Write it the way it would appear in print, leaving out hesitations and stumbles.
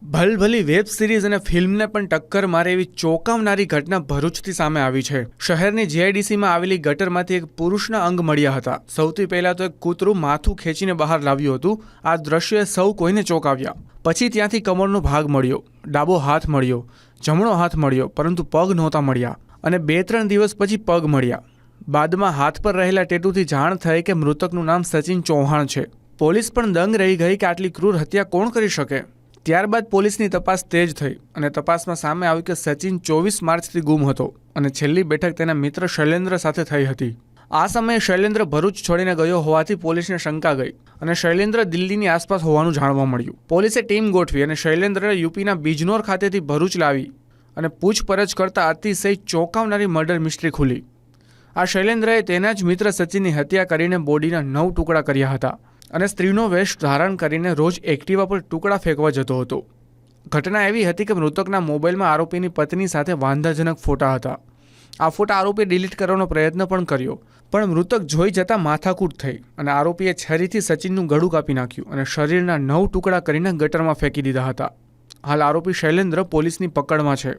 ભલભલી web series અને ફિલ્મને પણ ટક્કર મારે એવી ચોંકાવનારી ઘટના ભરૂચથી સામે આવી છે। શહેરની જીઆઈડીસીમાં આવેલી ગટરમાંથી એક પુરુષના અંગ મળ્યા હતા। સૌથી પહેલા તો એક કૂતરું માથું ખેંચીને બહાર લાવ્યું હતું। આ દ્રશ્યએ સૌ કોઈને ચોંકાવ્યા। પછી ત્યાંથી કમરનો ભાગ મળ્યો, ડાબો હાથ મળ્યો, જમણો હાથ મળ્યો, પરંતુ પગ નહોતા મળ્યા અને 2-3 દિવસ પછી પગ મળ્યા। બાદમાં હાથ પર રહેલા ટેટુથી જાણ થઈ કે મૃતકનું નામ સચિન ચૌહાણ છે। પોલીસ પણ દંગ રહી ગઈ કે આટલી ક્રૂર હત્યા કોણ કરી શકે। ત્યારબાદ પોલીસની તપાસ તેજ થઈ અને તપાસમાં સામે આવ્યું કે સચિન 24 માર્ચથી ગુમ હતો અને છેલ્લી બેઠક તેના મિત્ર શૈલેન્દ્ર સાથે થઈ હતી। આ સમયે શૈલેન્દ્ર ભરૂચ છોડીને ગયો હોવાથી પોલીસને શંકા ગઈ અને શૈલેન્દ્ર દિલ્હીની આસપાસ હોવાનું જાણવા મળ્યું। પોલીસે ટીમ ગોઠવી અને શૈલેન્દ્રને યુપીના બિજનોર ખાતેથી ભરૂચ લાવી અને પૂછપરછ કરતા અતિશય ચોંકાવનારી મર્ડર મિસ્ટ્રી ખુલી। આ શૈલેન્દ્રએ તેના જ મિત્ર સચિનની હત્યા કરીને બોડીના 9 ટુકડા કર્યા હતા અને સ્ત્રીનો વેશ ધારણ કરીને રોજ એક્ટિવા પર ટુકડા ફેંકવા જતો હતો। ઘટના એવી હતી કે મૃતકના મોબાઈલમાં આરોપીની પત્ની સાથે વાંધાજનક ફોટા હતા। આ ફોટા આરોપીએ ડિલીટ કરવાનો પ્રયત્ન પણ કર્યો, પણ મૃતક જોઈ જતાં માથાકૂટ થઈ અને આરોપીએ છરીથી સચિનનું ગળું કાપી નાખ્યું અને શરીરના 9 ટુકડા કરીને ગટરમાં ફેંકી દીધા હતા। હાલ આરોપી શૈલેન્દ્ર પોલીસની પકડમાં છે।